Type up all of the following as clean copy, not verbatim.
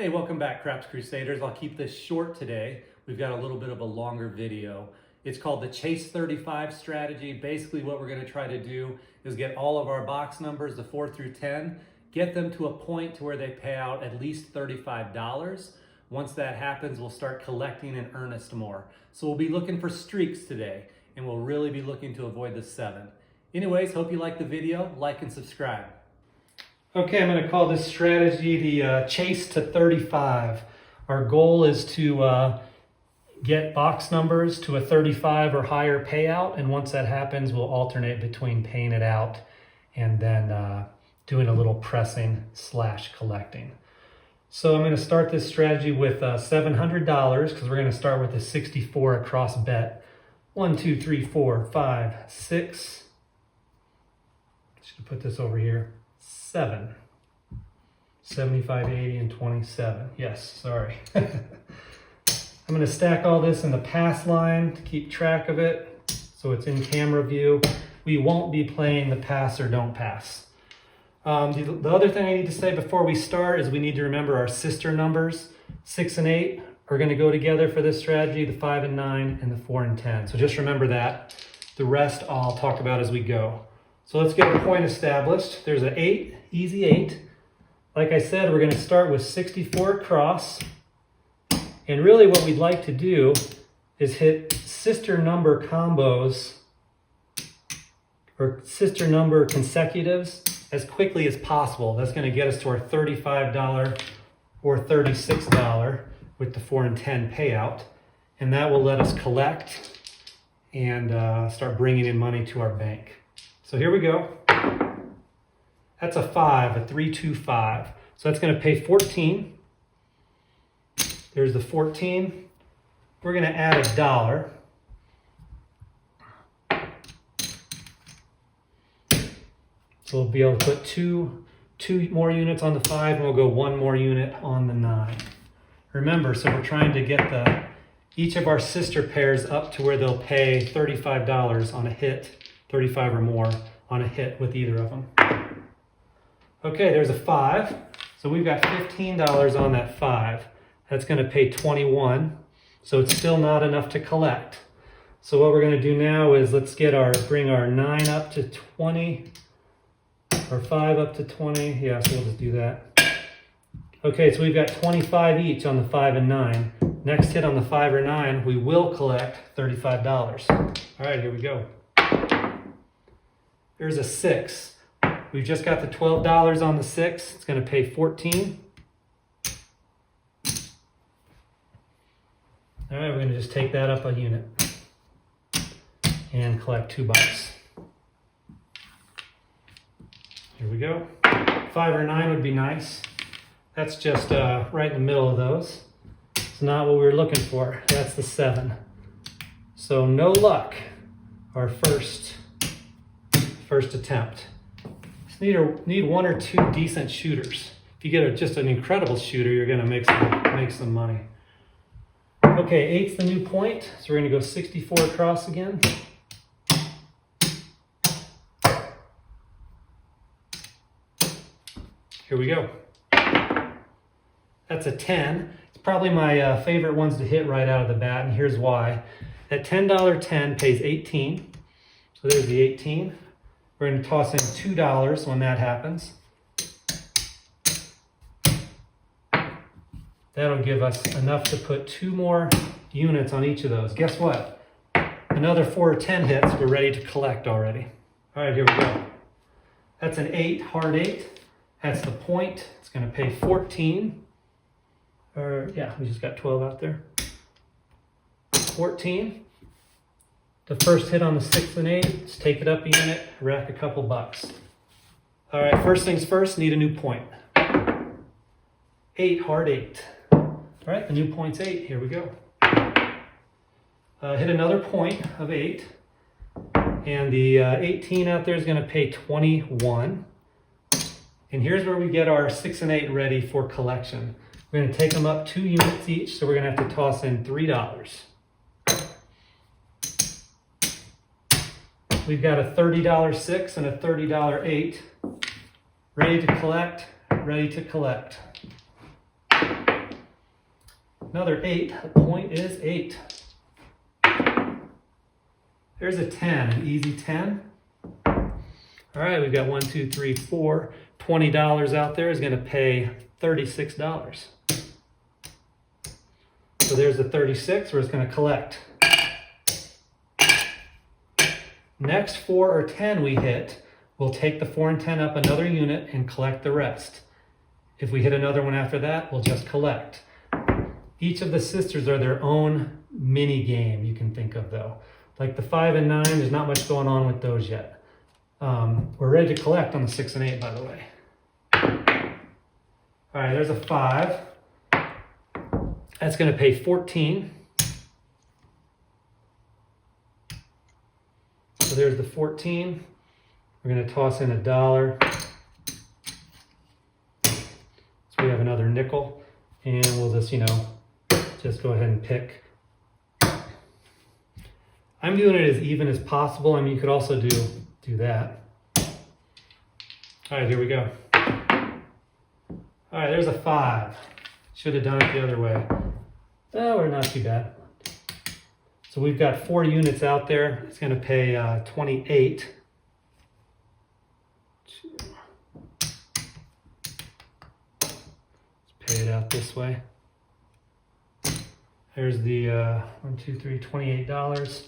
Hey, welcome back, Craps Crusaders. I'll keep this short today. We've got a little bit of a longer video. It's called the Chase 35 strategy. Basically, what we're going to try to do is get all of our box numbers, the 4 through 10, get them to a point to where they pay out at least $35. Once that happens, we'll start collecting in earnest more. So we'll be looking for streaks today, and we'll really be looking to avoid the 7. Anyways, hope you like the video. Like and subscribe. Okay, I'm going to call this strategy the Chase to 35. Our goal is to get box numbers to a 35 or higher payout, and once that happens, we'll alternate between paying it out and then doing a little pressing / collecting. So I'm going to start this strategy with $700 because we're going to start with a 64 across bet. 1, 2, 3, 4, 5, 6. Should put this over here. 7, 75, 80, and 27. Yes, sorry. I'm going to stack all this in the pass line to keep track of it so it's in camera view. We won't be playing the pass or don't pass. The other thing I need to say before we start is we need to remember our sister numbers. 6 and 8 are going to go together for this strategy, the 5 and 9, and the 4 and 10. So just remember that. The rest I'll talk about as we go. So let's get a point established. There's an 8, easy 8. Like I said, we're going to start with 64 across. And really what we'd like to do is hit sister number combos or sister number consecutives as quickly as possible. That's going to get us to our $35 or $36 with the 4 and 10 payout. And that will let us collect and start bringing in money to our bank. So here we go. That's a 5, a 3, 2, 5. So that's going to pay 14. There's the 14. We're going to add $1. So we'll be able to put two more units on the 5, and we'll go 1 more unit on the 9. Remember, so we're trying to get each of our sister pairs up to where they'll pay $35 on a hit. 35 or more on a hit with either of them. Okay, there's a 5. So we've got $15 on that 5. That's going to pay 21. So it's still not enough to collect. So what we're going to do now is let's bring our 9 up to 20, or 5 up to 20. Yeah, so we'll just do that. Okay, so we've got 25 each on the 5 and 9. Next hit on the 5 or 9, we will collect $35. All right, here we go. There's a 6. We've just got the $12 on the 6. It's going to pay 14. All right, we're going to just take that up a unit and collect $2. Here we go. 5 or 9 would be nice. That's just right in the middle of those. It's not what we were looking for. That's the 7. So no luck. Our first attempt. Just need 1 or 2 decent shooters. If you get just an incredible shooter, you're going to make some money. Okay, 8's the new point, so we're going to go 64 across again. Here we go. That's a 10. It's probably my favorite ones to hit right out of the bat, and here's why. That $10 10 pays 18. So there's the 18. We're going to toss in $2 when that happens. That'll give us enough to put 2 more units on each of those. Guess what? Another 4 or 10 hits, we're ready to collect already. All right, here we go. That's an 8, hard 8. That's the point. It's going to pay 14. Yeah, we just got 12 out there. 14. The first hit on the 6 and 8, let's take it up a unit, rack a couple bucks. All right, first things first, need a new point. 8, hard 8. All right, the new point's 8, here we go. Hit another point of 8, and the 18 out there is gonna pay 21. And here's where we get our 6 and 8 ready for collection. We're gonna take them up 2 units each, so we're gonna have to toss in $3. We've got a $30 6 and a $30 8. Ready to collect, ready to collect. another 8. The point is 8. There's a 10, an easy 10. All right, we've got 1, 2, 3, 4. $20 out there is going to pay $36. So there's the 36 where it's going to collect. Next 4 or 10 we hit, we'll take the 4 and 10 up another unit and collect the rest. If we hit another one after that, we'll just collect. Each of the sisters are their own mini game you can think of though. Like the 5 and 9, there's not much going on with those yet. We're ready to collect on the 6 and 8, by the way. All right, there's a 5. That's going to pay 14. So there's the 14. We're going to toss in $1. So we have another nickel. And we'll just, just go ahead and pick. I'm doing it as even as possible. I mean, you could also do that. All right, here we go. All right, there's a 5. Should have done it the other way. Oh, we're not too bad. So we've got 4 units out there. It's going to pay 28. Let's pay it out this way. There's the $1, 2, 3, $28.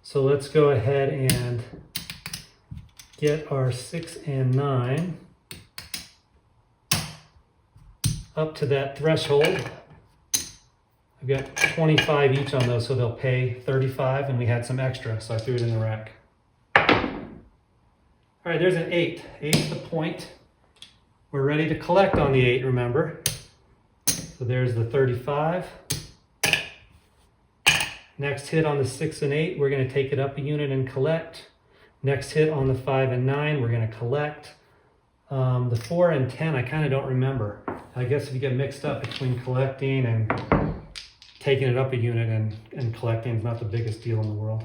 So let's go ahead and get our 6 and 9 up to that threshold. I've got 25 each on those, so they'll pay 35, and we had some extra, so I threw it in the rack. All right, there's an 8. 8 is the point. We're ready to collect on the 8, remember? So there's the 35. Next hit on the 6 and 8, we're going to take it up a unit and collect. Next hit on the 5 and 9, we're going to collect. The 4 and 10, I kind of don't remember. I guess if you get mixed up between collecting and taking it up a unit and collecting is not the biggest deal in the world.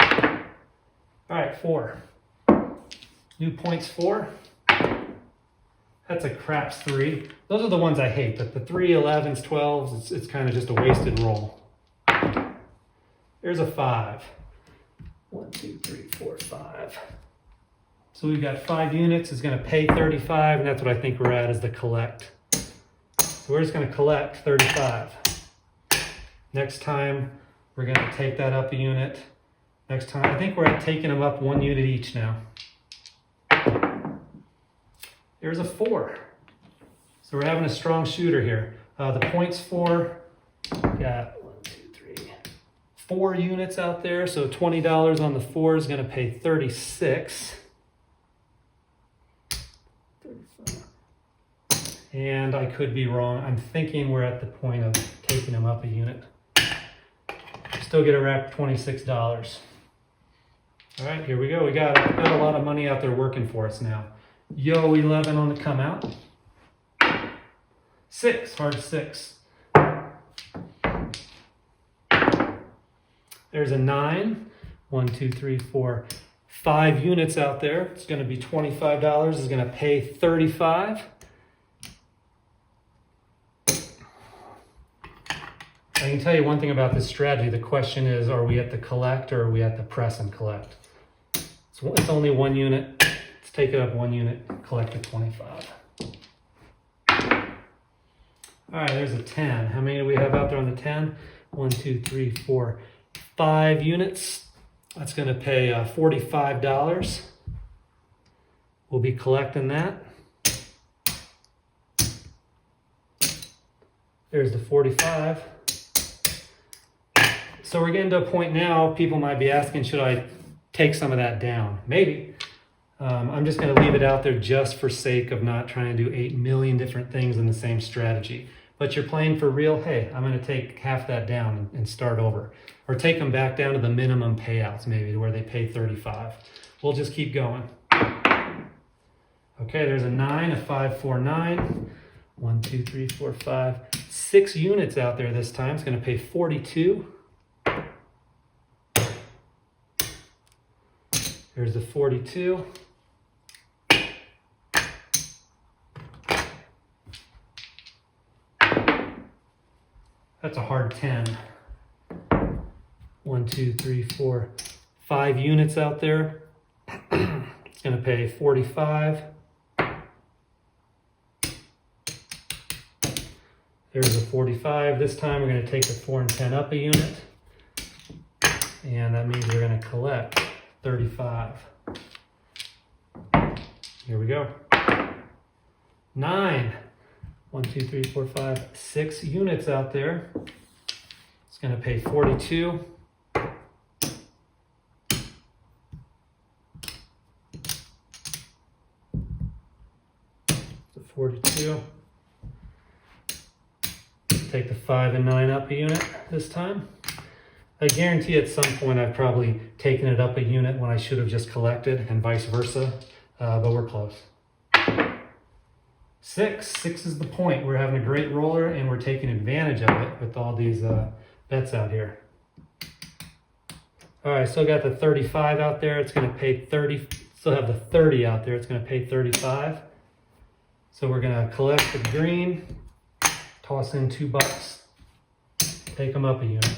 All right, 4. New points 4. That's a craps 3. Those are the ones I hate, but the 3, 11s, 12s, it's kind of just a wasted roll. There's a 5. 1, 2, 3, 4, 5. So we've got 5 units. It's going to pay 35, and that's what I think we're at is the collect. So we're just going to collect 35. Next time, we're going to take that up a unit. Next time, I think we're at taking them up 1 unit each now. There's a 4. So we're having a strong shooter here. The points 4, got 4 units out there, so $20 on the 4 is going to pay 36. And I could be wrong. I'm thinking we're at the point of taking them up a unit. Still get a rack $26. All right, here we go. We got a lot of money out there working for us now. Yo, 11 on the come out. 6, hard 6. There's a 9. 1, 2, 3, 4, 5 units out there. It's going to be $25. It's going to pay 35. I can tell you one thing about this strategy. The question is, are we at the collect or are we at the press and collect? It's only 1 unit. Let's take it up 1 unit, collect the 25. All right, there's a 10. How many do we have out there on the 10? 1, 2, 3, 4, 5 units. That's going to pay $45. We'll be collecting that. There's the 45. So we're getting to a point now, people might be asking, should I take some of that down? Maybe. I'm just going to leave it out there just for sake of not trying to do 8 million different things in the same strategy. But you're playing for real, hey, I'm going to take half that down and start over. Or take them back down to the minimum payouts, maybe, to where they pay 35. We'll just keep going. Okay, there's a 9, a 5, 4, 9. 1, 2, 3, 4, 5. 6 units out there this time. It's going to pay 42. There's the 42. That's a hard 10. 1, 2, 3, 4, 5 units out there. It's going to pay 45. There's a 45. This time we're going to take the 4 and 10 up a unit. And that means we're going to collect 35. Here we go. 9. 1, 2, 3, 4, 5, 6 units out there. It's going to pay 42. The 42. Take the 5 and 9 up a unit this time. I guarantee at some point I've probably taken it up a unit when I should have just collected, and vice versa, but we're close. 6 is the point. We're having a great roller and we're taking advantage of it with all these bets out here. All right, still got the 35 out there. It's going to pay 30. Still have the 30 out there. It's going to pay 35. So we're going to collect the green, toss in $2, take them up a unit.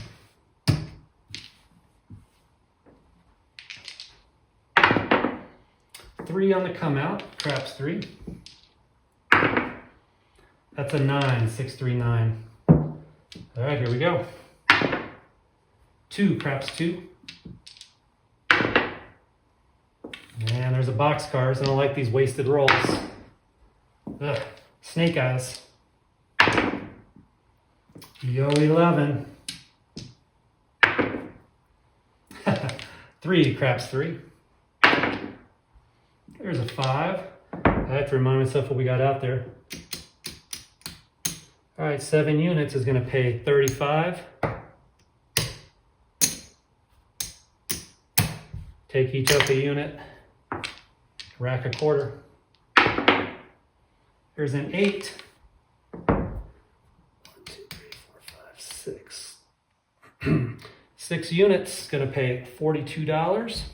Three on the come out, craps 3. That's a 9, 6, 3, 9. All right, here we go. 2, craps 2. Man, there's a boxcars. I don't like these wasted rolls. Ugh, snake eyes. Yo, 11. 3, craps 3. There's a 5. I have to remind myself what we got out there. All right, 7 units is going to pay 35. Take each up a unit. Rack a quarter. Here's an 8. 1, 2, 3, 4, 5, 6. 6 units is going to pay $42.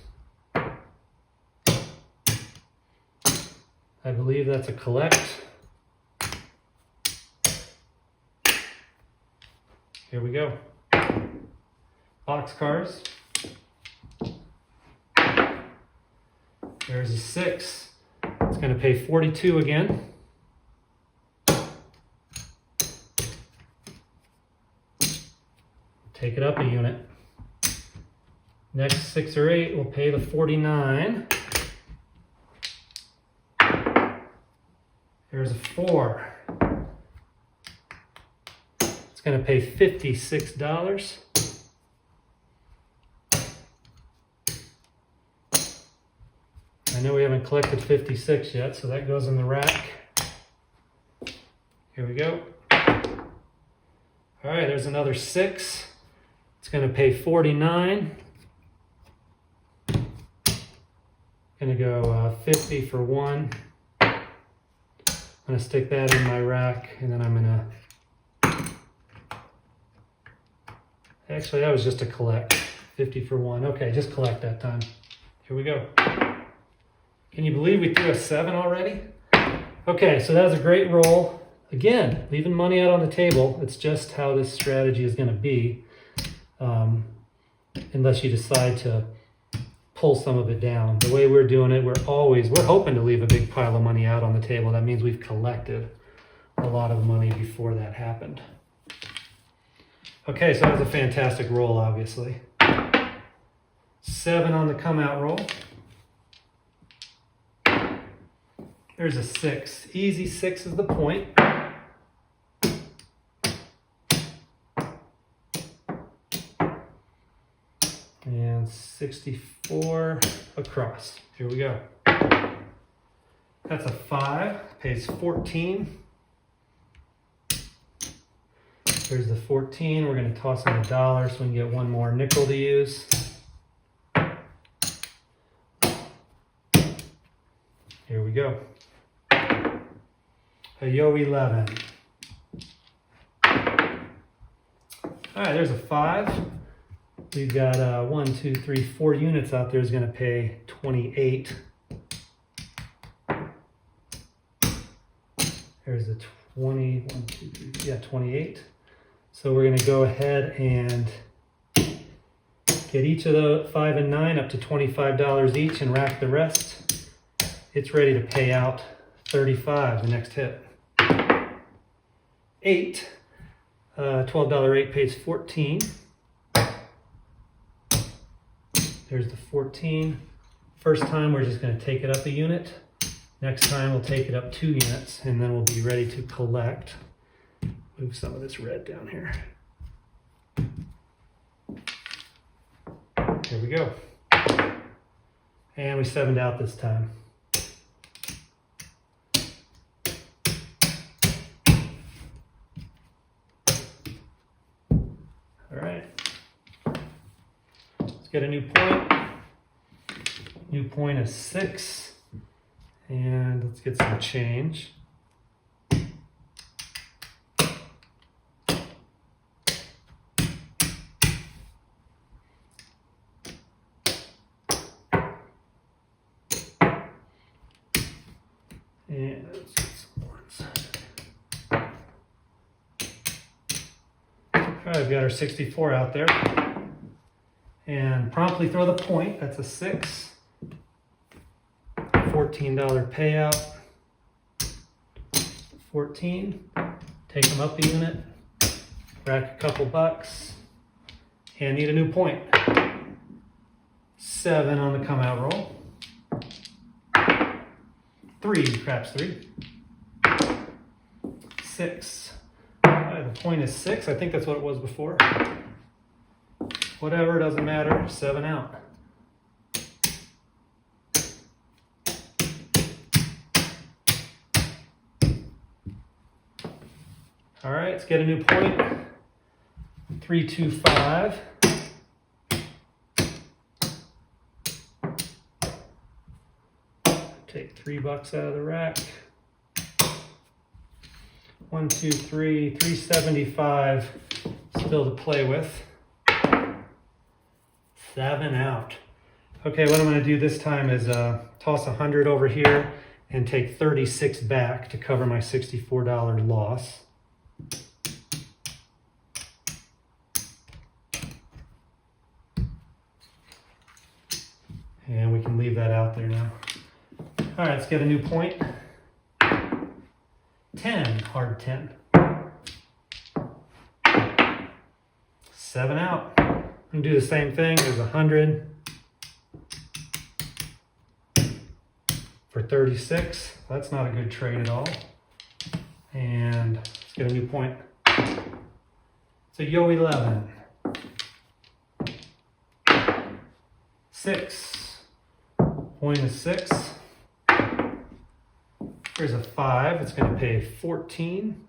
I believe that's a collect. Here we go. Boxcars. There's a 6. It's going to pay 42 again. Take it up a unit. Next 6 or 8 will pay the 49. There's a 4. It's going to pay $56. I know we haven't collected 56 yet, so that goes in the rack. Here we go. All right, there's another 6. It's going to pay 49. Going to go 50 for 1. I'm going to stick that in my rack, and then I'm going to... Actually, that was just a collect. 50 for 1. Okay, just collect that time. Here we go. Can you believe we threw a 7 already? Okay, so that was a great roll. Again, leaving money out on the table. It's just how this strategy is going to be. Unless you decide to pull some of it down. The way we're doing it, we're hoping to leave a big pile of money out on the table. That means we've collected a lot of money before that happened. Okay, so that was a fantastic roll, obviously. 7 on the come out roll. There's a 6. Easy 6 is the point. And 64 across. Here we go. That's a 5. Pays 14. There's the 14. We're going to toss in $1 so we can get one more nickel to use. Here we go. A Yo 11. All right, there's a 5. We've got 1, 2, 3, 4 units out there is going to pay 28. There's a 20, 1, 2, 3, yeah, 28. So we're going to go ahead and get each of the 5 and 9 up to $25 each and rack the rest. It's ready to pay out 35, the next hit. 8, $12 8 pays 14. There's the 14. First time we're just going to take it up a unit. Next time we'll take it up 2 units, and then we'll be ready to collect. Move some of this red down here. There we go. And we 7'd out this time. All right. Let's get a new point. New point is 6. And let's get some change. And let's get some ones. All right, we've got our 64 out there. And promptly throw the point. That's a 6. $14 payout. 14. Take them up a unit. Rack a couple bucks. And need a new point. 7 on the come out roll. 3, craps 3. 6. The point is 6. I think that's what it was before. Whatever, doesn't matter. 7 out. All right, let's get a new point. 3, 2, 5. Take $3 out of the rack. 1, 2, 3, 375 still to play with. 7 out. Okay, what I'm going to do this time is toss 100 over here and take 36 back to cover my $64 loss. And we can leave that out there now. All right, let's get a new point. 10, hard 10. 7 out. I'm gonna do the same thing. There's 100 for 36. That's not a good trade at all. And let's get a new point. So yo 11. 6. Point is 6. Here's a 5. It's going to pay 14.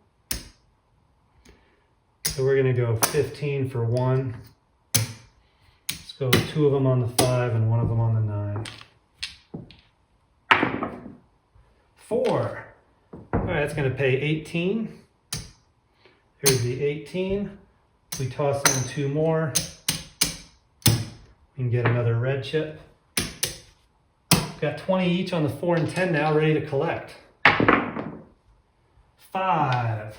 So we're going to go 15 for 1. Let's go 2 of them on the 5 and 1 of them on the 9. 4. All right, that's going to pay 18. Here's the 18. We toss in 2 more. We can get another red chip. Got 20 each on the 4 and 10 now, ready to collect. 5.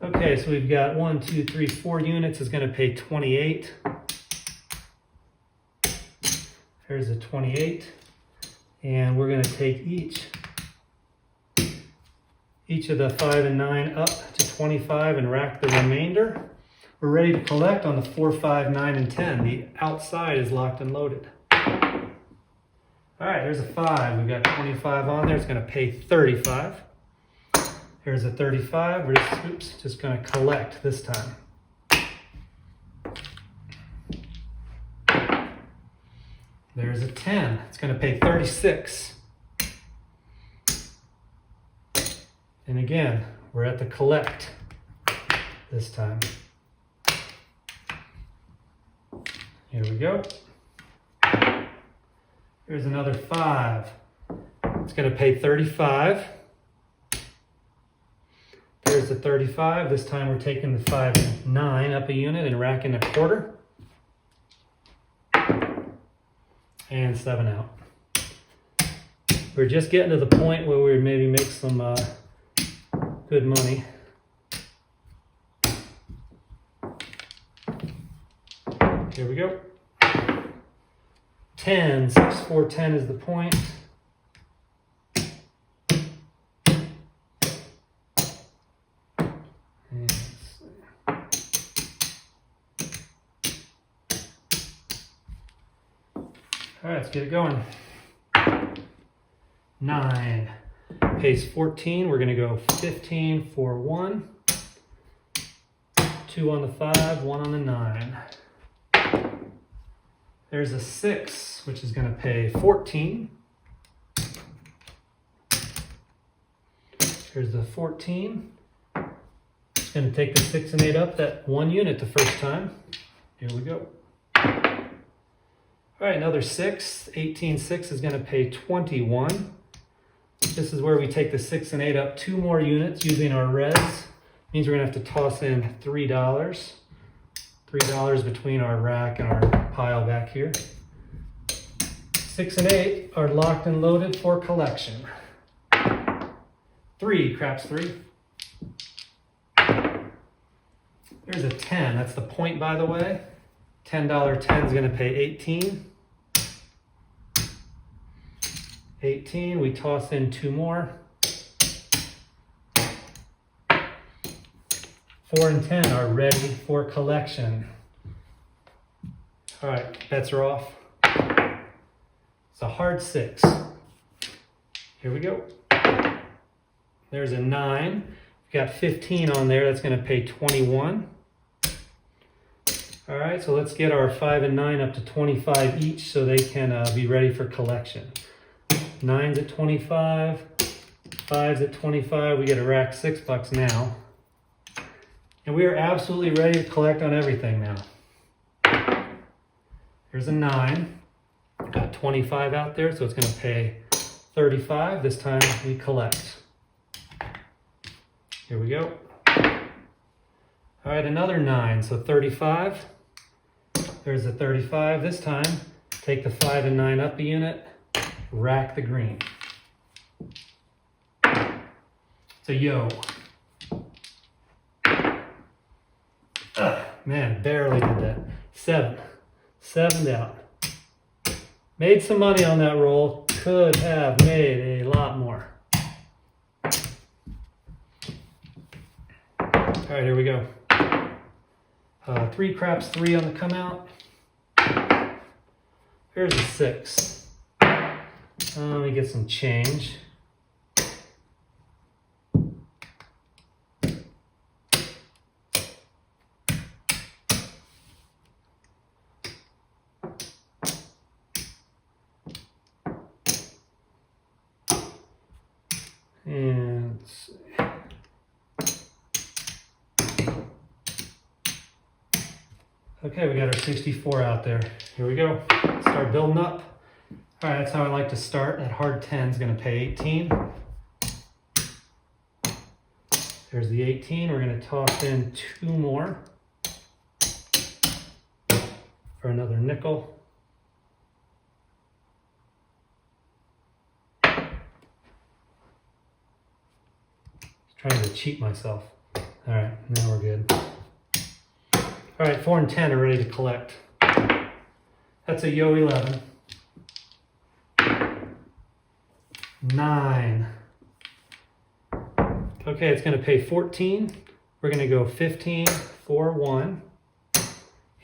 Okay, so we've got 1, 2, 3, 4 units is going to pay 28. Here's a 28. And we're going to take each of the 5 and 9 up to 25 and rack the remainder. We're ready to collect on the 4, 5, 9, and 10. The outside is locked and loaded. All right, here's a 5. We've got 25 on there. It's going to pay 35. Here's a 35. We're just going to collect this time. There's a 10. It's going to pay 36. And again, we're at the collect this time. Here we go. Here's another 5. It's going to pay 35. There's the 35. This time we're taking the 5 and 9 up a unit and racking a quarter. And 7 out. We're just getting to the point where we maybe make some good money. Here we go. 10, 6, 4, 10 is the point. All right, let's get it going. 9 pays 14. We're going to go 15 for 1. 2 on the 5, 1 on the 9. There's a 6, which is going to pay 14. Here's the 14. It's going to take the 6 and 8 up that 1 unit the first time. Here we go. All right, another 6. 18, 6 is going to pay 21. This is where we take the 6 and 8 up 2 more units using our res. Means we're going to have to toss in $3. $3 between our rack and our pile back here. 6 and 8 are locked and loaded for collection. 3, craps 3. There's a 10. That's the point, by the way. $10 10 is going to pay 18. 18, we toss in 2 more. 4 and 10 are ready for collection. All right, bets are off. It's a hard 6. Here we go. There's a 9. We've got 15 on there. That's going to pay 21. All right, so let's get our 5 and 9 up to 25 each so they can be ready for collection. 9's at 25, 5's at 25. We get a rack $6 now. And we are absolutely ready to collect on everything now. Here's a 9. Got 25 out there, so it's going to pay 35. This time we collect. Here we go. All right, another 9, so 35. There's a 35 this time. Take the 5 and 9 up a unit, rack the green. It's a yo. Man, barely did that. 7. 7's out. Made some money on that roll. Could have made a lot more. All right, here we go. 3 craps 3 on the come out. Here's a 6. Let me get some change. And let's see. Okay, we got our 64 out there. Here we go. Start building up. All right, that's how I like to start. That hard 10 is going to pay 18. There's the 18. We're going to toss in 2 more for another nickel. Trying to cheat myself. All right, now we're good. All right, 4 and 10 are ready to collect. That's a yo 11. 9. Okay, it's going to pay 14. We're going to go 15 for 1.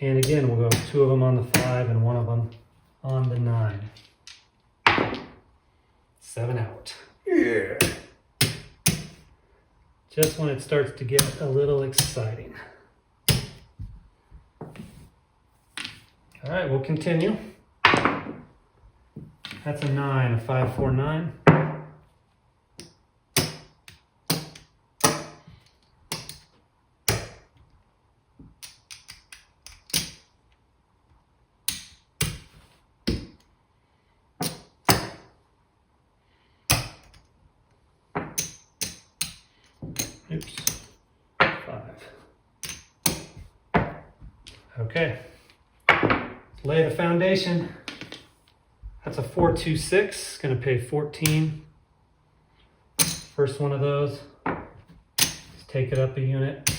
And again, we'll go 2 of them on the 5 and 1 of them on the 9. 7 out. Yeah. Just when it starts to get a little exciting. All right, we'll continue. That's a 9, a 5, 4, 9. Oops, 5. Okay. Lay the foundation. That's a 4, 2, 6. Going to pay 14. First one of those. Let's take it up a unit.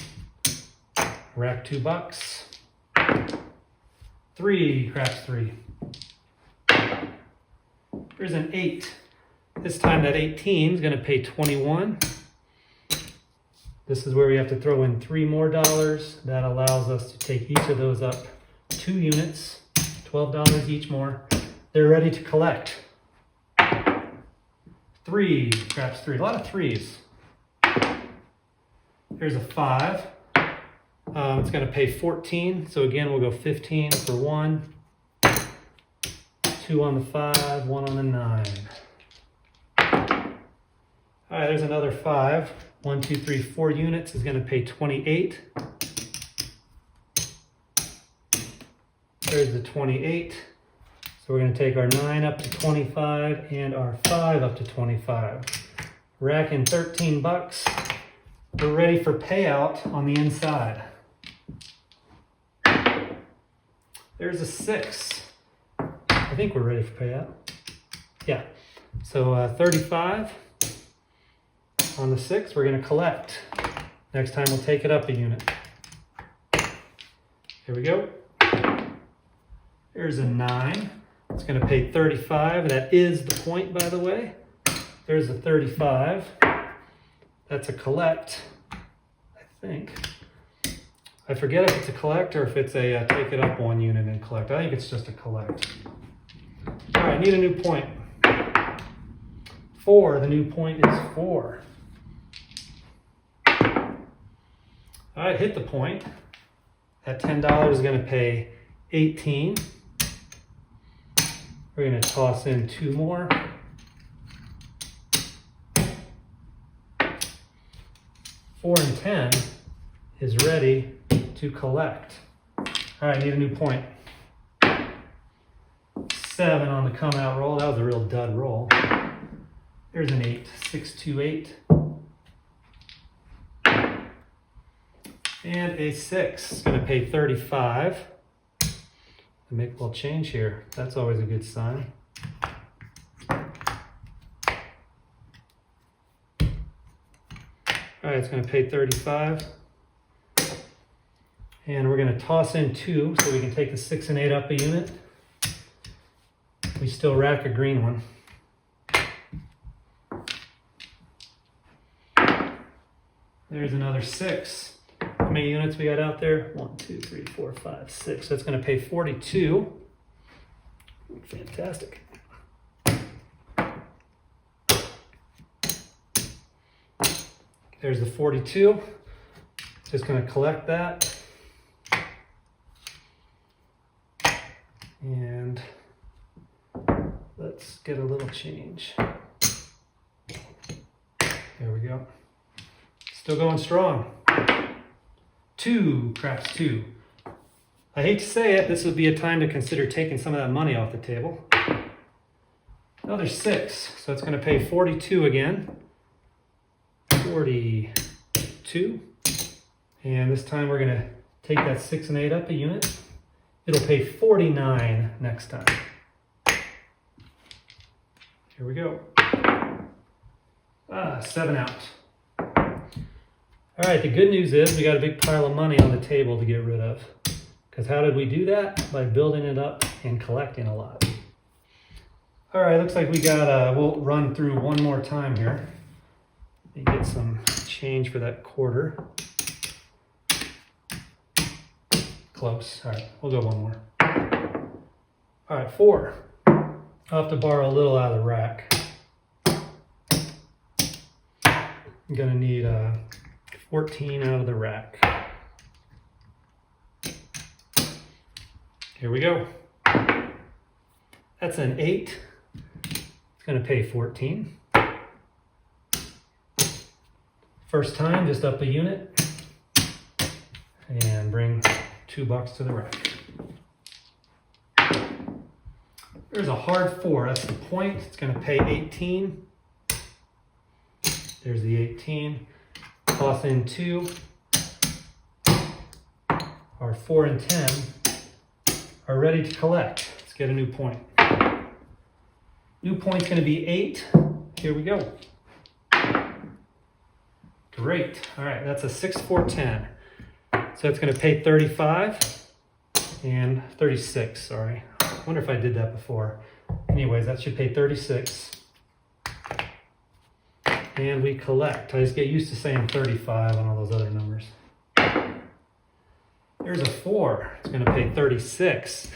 Rack $2. 3, craps 3. Here's an 8. This time that 18 is going to pay 21. This is where we have to throw in 3 more dollars. That allows us to take each of those up 2 units, $12 each more. They're ready to collect. 3, craps 3. A lot of 3s. Here's a 5. It's going to pay 14. So again, we'll go 15 for 1, 2 on the 5, 1 on the 9. All right, there's another 5. 1, 2, 3, 4 units is going to pay 28. There's the 28. So we're going to take our 9 up to 25 and our 5 up to 25. Racking 13 bucks. We're ready for payout on the inside. There's a 6. I think we're ready for payout. Yeah. So 35 on the 6. We're going to collect. Next time we'll take it up a unit. Here we go. There's a 9. It's going to pay 35. That is the point, by the way. There's a 35. That's a collect, I think. I forget if it's a collect or if it's a take it up 1 unit and collect. I think it's just a collect. All right, need a new point. 4, the new point is 4. All right, hit the point. That $10 is going to pay 18. We're going to toss in 2 more. 4 and 10 is ready to collect. All right, need a new point. 7 on the come out roll. That was a real dud roll. There's an 8. 6, 2, 8. And a 6. It's going to pay 35. Make a little change here. That's always a good sign. All right, it's going to pay 35. And we're going to toss in 2 so we can take the 6 and 8 up a unit. We still rack a green one. There's another 6. How many units we got out there? 1, 2, 3, 4, 5, 6. So it's going to pay 42. Fantastic. There's the 42. Just going to collect that. And let's get a little change. There we go. Still going strong. 2, craps 2. I hate to say it, this would be a time to consider taking some of that money off the table. Another 6, so it's going to pay 42 again. 42. And this time we're going to take that 6 and 8 up a unit. It'll pay 49 next time. Here we go. 7 out. All right, the good news is we got a big pile of money on the table to get rid of. Because how did we do that? By building it up and collecting a lot. All right, looks like we got, we'll run through one more time here. And get some change for that quarter. Close. All right, we'll go one more. All right, 4. I'll have to borrow a little out of the rack. I'm gonna need 14 out of the rack. Here we go. That's an 8. It's gonna pay 14. First time, just up a unit. And bring $2 to the rack. There's a hard 4, that's the point. It's gonna pay 18. There's the 18. Toss in 2. Our 4 and 10 are ready to collect. Let's get a new point. New point's gonna be 8. Here we go. Great, all right, that's a 6, 4, 10. So it's gonna pay 35. and 36, sorry. I wonder if I did that before. Anyways, that should pay 36. And we collect. I just get used to saying 35 on all those other numbers. There's a 4. It's going to pay 36.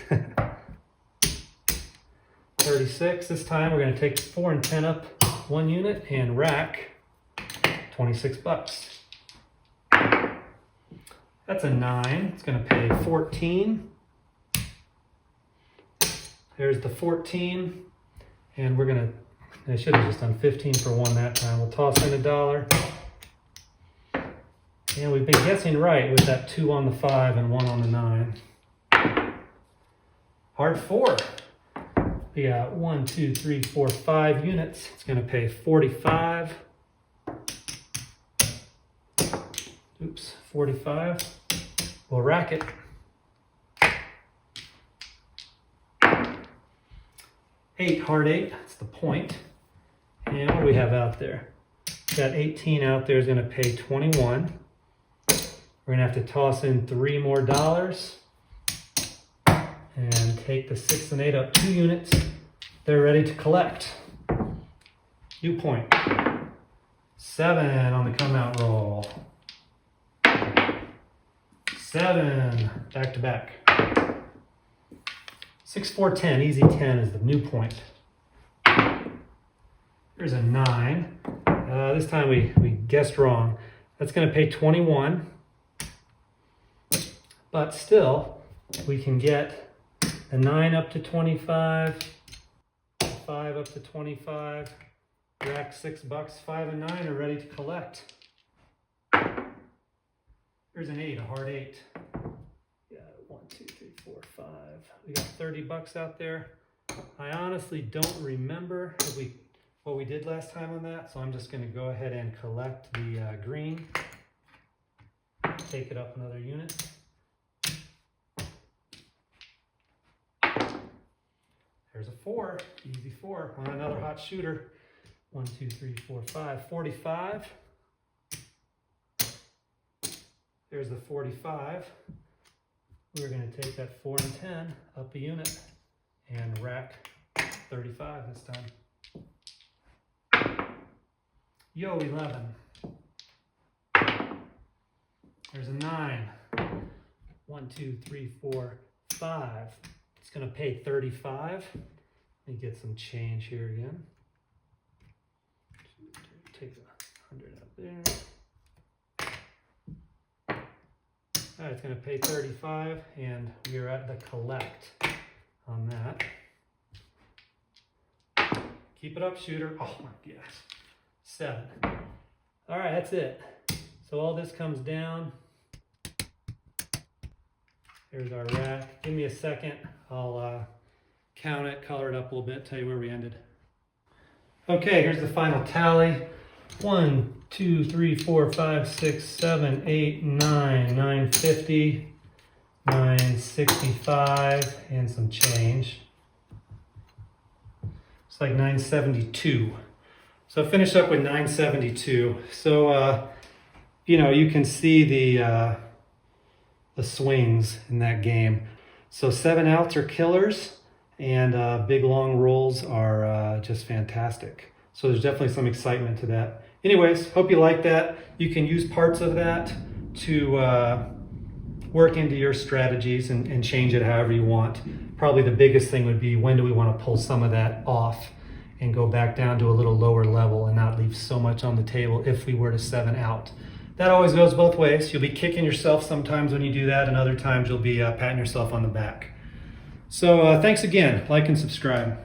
36. This time we're going to take 4 and 10 up 1 unit and rack 26 bucks. That's a 9. It's going to pay 14. There's the 14. And we're going to, I should have just done 15 for 1 that time. We'll toss in $1. And we've been guessing right with that 2 on the 5 and 1 on the 9. Hard 4. We got 1, 2, 3, 4, 5 units. It's going to pay 45. Oops, 45. We'll rack it. 8, hard 8. That's the point. And what do we have out there? That 18 out there is going to pay 21. We're going to have to toss in 3 more dollars and take the 6 and 8 up 2 units. They're ready to collect. New point. 7 on the come out roll. 7 back to back. 6, 4, 10. Easy 10 is the new point. Here's a 9. This time we guessed wrong. That's going to pay 21. But still, we can get a 9 up to 25, 5 up to 25, rack 6 bucks, 5 and 9 are ready to collect. Here's an 8, a hard 8. Yeah, 1, 2, 3, 4, 5. We got 30 bucks out there. I honestly don't remember what we did last time on that, so I'm just going to go ahead and collect the green. Take it up another unit. There's a 4, easy 4, on another hot shooter. 1, 2, 3, 4, 5, 45. There's the 45. We're going to take that 4 and 10 up a unit and rack 35 this time. Yo, 11. There's a 9. 1, 2, 3, 4, 5. It's going to pay 35. Let me get some change here again. Take the 100 out there. All right, it's going to pay 35, and we're at the collect on that. Keep it up, shooter. Oh my gosh. 7. All right, that's it. So all this comes down. Here's our rack. Give me a second. I'll count it, color it up a little bit, tell you where we ended. Okay, here's the final tally. 1, 2, 3, 4, 5, 6, 7, 8, 9, 950, 965, and some change. It's like 972. So finish up with 972. So, you know, you can see the swings in that game. So 7 outs are killers, and big long rolls are just fantastic. So there's definitely some excitement to that. Anyways, hope you like that. You can use parts of that to work into your strategies and change it however you want. Probably the biggest thing would be, when do we want to pull some of that off and go back down to a little lower level and not leave so much on the table if we were to 7 out. That always goes both ways. You'll be kicking yourself sometimes when you do that, and other times you'll be patting yourself on the back. So thanks again. Like and subscribe.